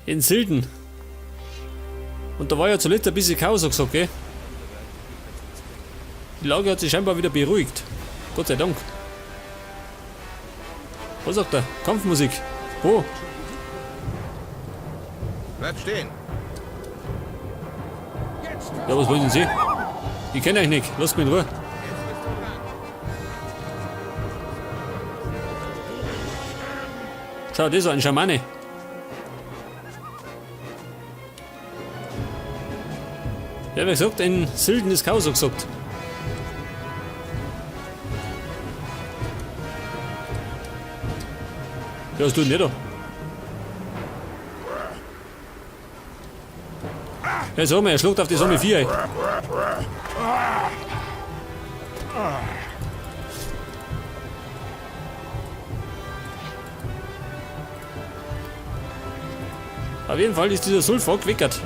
In Silden. Und da war ja zuletzt ein bisschen Chaos gesagt, gell? Die Lage hat sich scheinbar wieder beruhigt. Gott sei Dank. Was sagt er? Kampfmusik. Wo? Bleib stehen. Ja, was wollen Sie? Ich kenne euch nicht. Lasst mich in Ruhe. Schau, das ist ein Schamane. Ja, wie gesagt, in Silden ist Chaos gesagt. Ja, was tut denn der da? Ja, sag mal, er schluckt auf die Summe 4. Auf jeden Fall ist dieser Sulfok gewickert.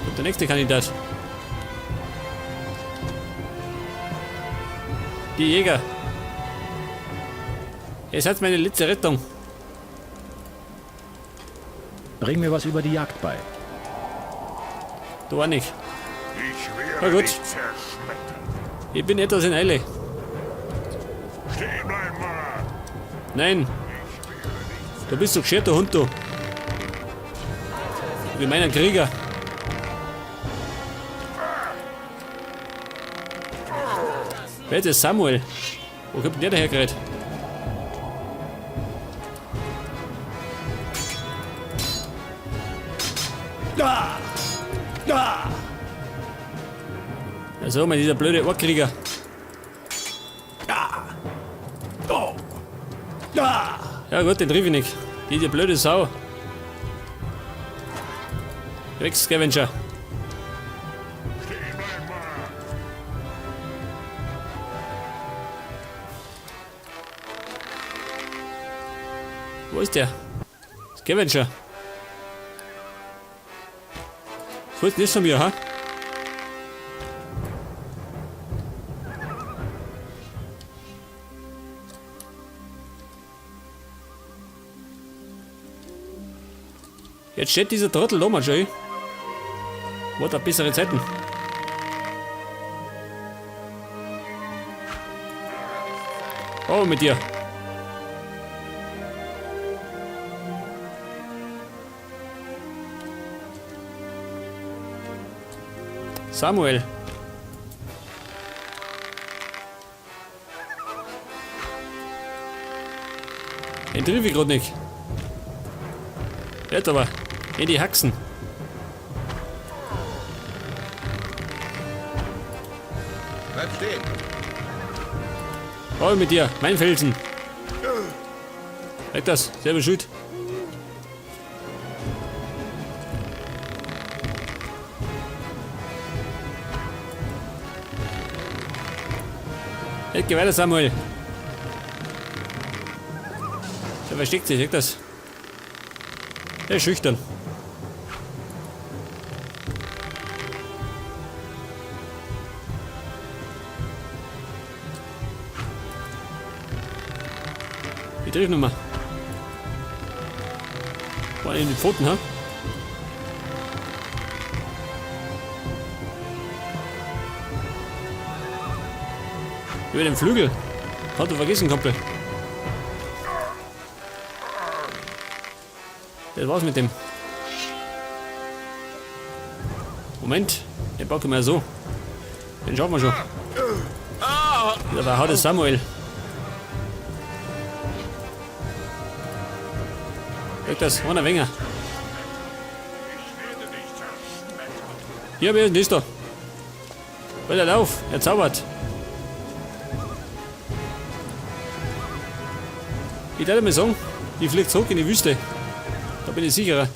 Und der nächste Kandidat. Die Jäger. Ihr seid meine letzte Rettung. Bring mir was über die Jagd bei. Du auch nicht. Ich Na werde gut. dich zerschmettern. Ich bin etwas in Eile. Stehen bleiben, Mann. Nein. Du bist so geschärter Hund, du. Wie meiner Krieger. Wer ist das? Samuel? Wo kommt denn der dahergeredet? Also mal dieser blöde Ohrkrieger. Ja gut, den triff ich nicht. Diese blöde Sau. Weg, Scavenger. Stehen bleiben, Mann. Wo ist der? Scavenger. Was ist denn das von mir, ha? Jetzt steht dieser Trottel da mal schon. Warte, bessere Zeiten. Oh, mit dir. Samuel. Den triff ich grad nicht. Jetzt aber. In die Haxen. Bleib stehen. Oh, mit dir. Mein Felsen. Weg das. Selber schuld. Jetzt geh weiter, Samuel. Der versteckt sich, weg das. Der ist schüchtern. Die Triffnummer. War in den Pfoten, ha? Über den Flügel. Hat du vergessen, Kumpel. Das war's mit dem. Moment, den packen wir so. Den schaffen wir schon. Ja, da hat es Samuel. Weg das, einer Wenger. Hier, wer ist denn das da? Weil er auf, er zaubert. Ich würde mal sagen, ich fliege zurück in die Wüste. Da bin ich sicherer.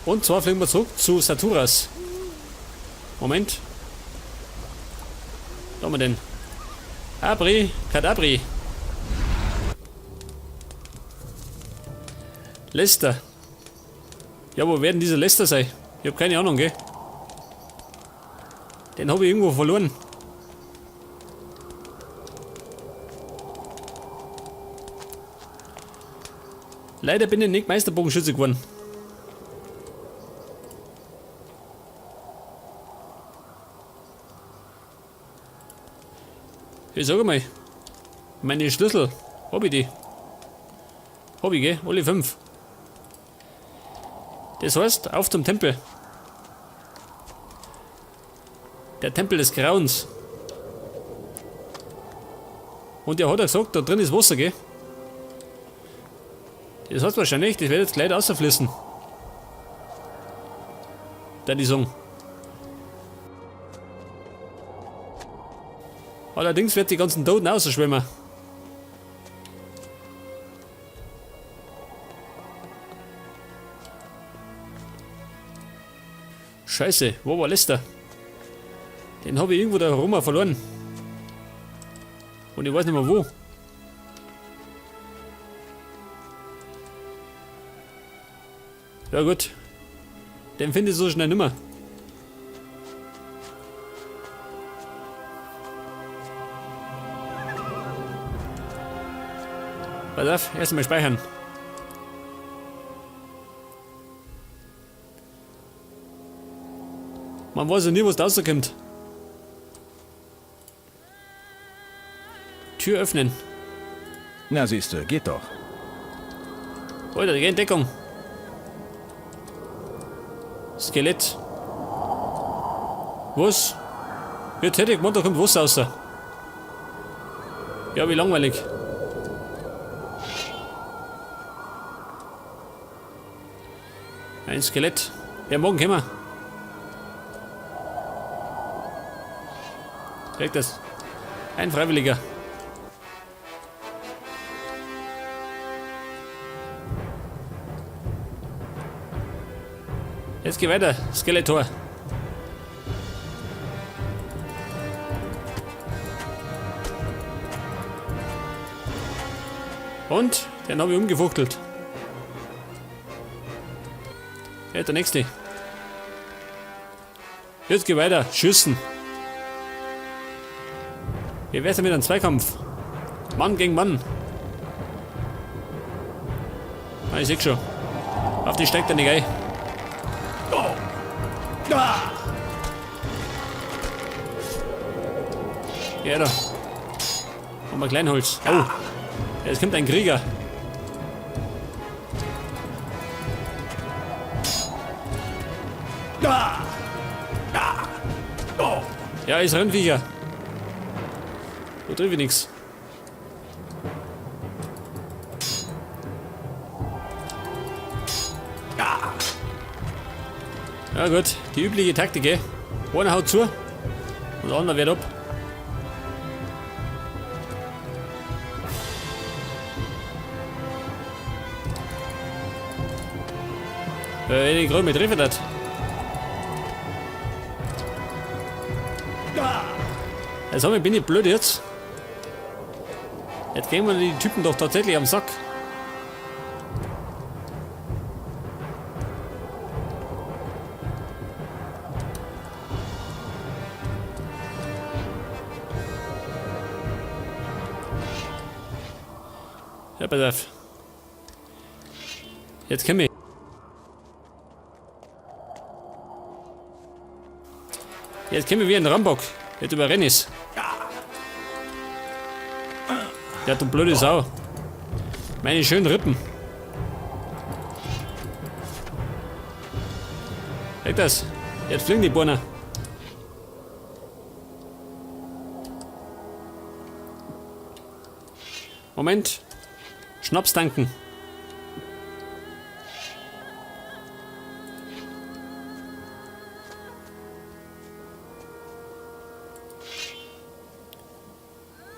Und zwar fliegen wir zurück zu Saturas. Moment. Was haben wir denn? Abri, Kadabri. Lester. Ja, wo werden diese Lester sein? Ich habe keine Ahnung, gell? Den habe ich irgendwo verloren. Leider bin ich nicht Meisterbogenschütze geworden. Ich sag mal, meine Schlüssel, hab ich die? Hab ich, gell? Alle 5. Das heißt, auf zum Tempel. Der Tempel des Grauens. Und der hat ja gesagt, da drin ist Wasser, gell? Das heißt wahrscheinlich, das wird jetzt gleich rausfließen. Da die sagen. Allerdings wird die ganzen Toten ausschwimmen. Scheiße, wo war Lester? Den habe ich irgendwo da herum verloren. Und ich weiß nicht mehr wo. Ja gut. Den finde ich so schnell nicht mehr. Pass auf, erst mal speichern. Man weiß ja nie, was da rauskommt. Tür öffnen. Na siehste, geht doch. Alter, die Entdeckung. Skelett. Was? Jetzt hätte ich gemeint, da kommt Wasser raus. Ja, wie langweilig. Ein Skelett. Ja, morgen kommen wir. Kriegt das. Ein Freiwilliger. Jetzt geh weiter, Skeletor. Und? Den habe ich umgefuchtelt. Ja, der nächste. Jetzt geh weiter, schießen. Wie wär's denn mit einem Zweikampf? Mann gegen Mann. Ah, ich seh schon. Auf die steigt er nicht ein. Ja, da. Und mal Kleinholz. Oh. Jetzt kommt ein Krieger. Ja, ist Rennviecher. Da treffe ich nichts. Ja gut, die übliche Taktik, eh? Einer haut zu und der andere wird ab. Wenn ich gerade mit treffen hat. Also bin ich blöd jetzt. Jetzt gehen wir die Typen doch tatsächlich am Sack. Ja, pass auf. Jetzt komm ich. Jetzt kommen wir wie ein Rambock. Jetzt überrenne ich's. Der hat eine blöde Sau. Meine schönen Rippen. Weg das. Jetzt fliegen die Burner. Moment. Schnaps tanken.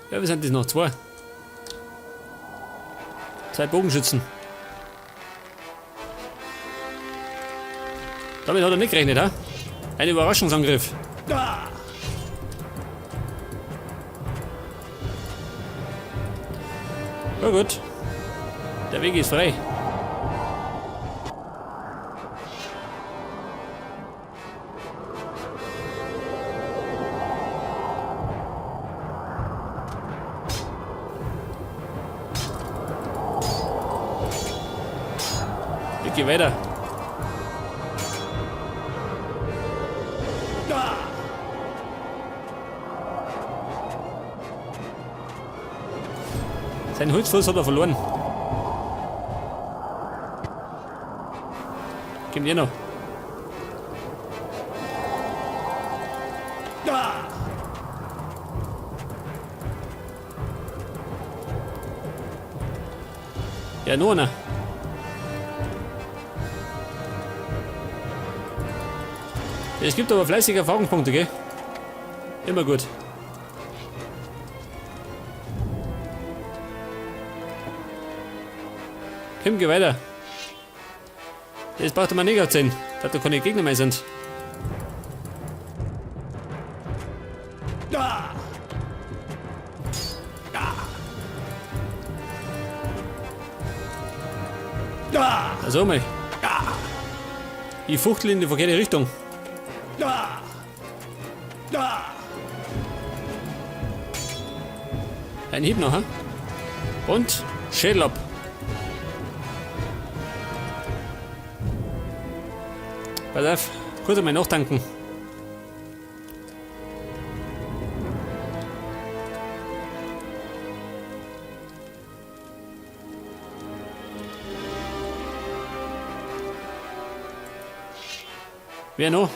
Ja, wir sind das noch 2. 2 Bogenschützen. Damit hat er nicht gerechnet, ha? Ein Überraschungsangriff. Ja gut. Der Weg ist frei. geh weiter. Sein Holzfuß hat er verloren. Kommt ihr noch? Ja, nur einer. Es gibt aber fleißige Erfahrungspunkte, gell? Immer gut. Komm, geh weiter. Das braucht man nicht aufzählen, dass da keine Gegner mehr sind. Also mal. Ich fuchtel in die verkehrte Richtung. Ein Hieb noch, ha? Und Schädel ab. Pass auf, kurz einmal nachtanken. Wer noch?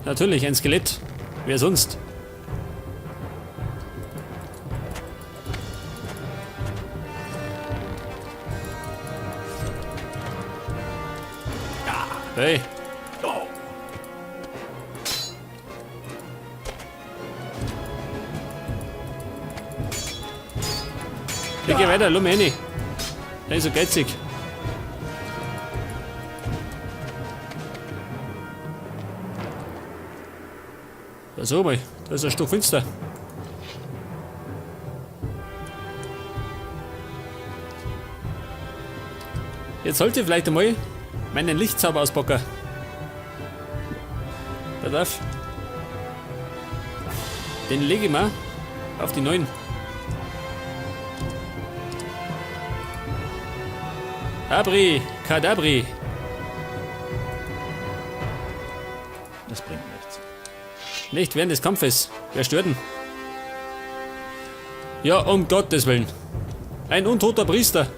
Natürlich, ein Skelett. Wer sonst? Hey. Ich geh weiter, lass mich rein. Der ist so geizig. So mal, da ist ein Stück Finster. Jetzt sollte ich vielleicht einmal meinen Lichtzauber auspacken. Pass auf. Den lege ich mal auf die 9. Abri, Kadabri. Das bringt nichts. Nicht während des Kampfes. Wer stört ihn? Ja, um Gottes Willen. Ein untoter Priester.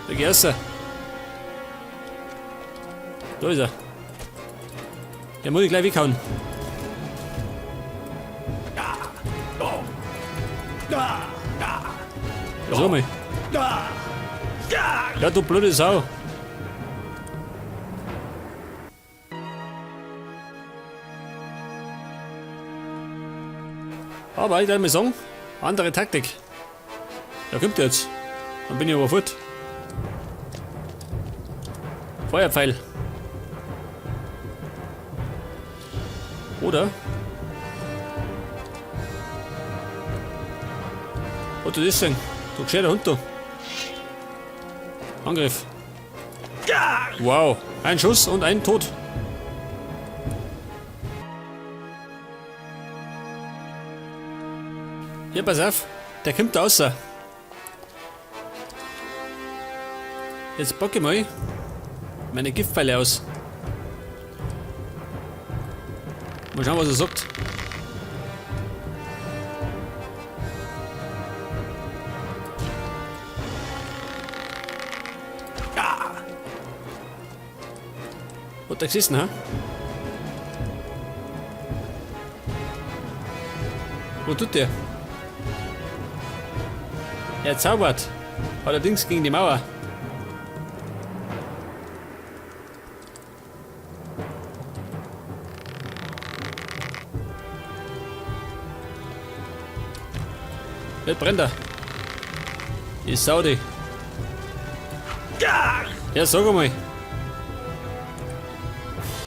Der Gerster. Da ist er. Der muss ich gleich weghauen. So mal. Ja, du blöde Sau. Aber ich kann mal sagen, andere Taktik. Da kommt er jetzt. Dann bin ich aber fort. Feuerpfeil. Oder? Was du das sagen? Du gescheiter Hund da. Angriff. Wow. Ein Schuss und ein Tod. Hier, pass auf. Der kommt da raus. Jetzt packe ich mal meine Giftpfeile aus. Mal schauen, was er sagt. Hat er gesessen, ha? Wo tut der? Er zaubert. Allerdings gegen die Mauer. Jetzt brennt er. Die Saudi. Ja, sag einmal.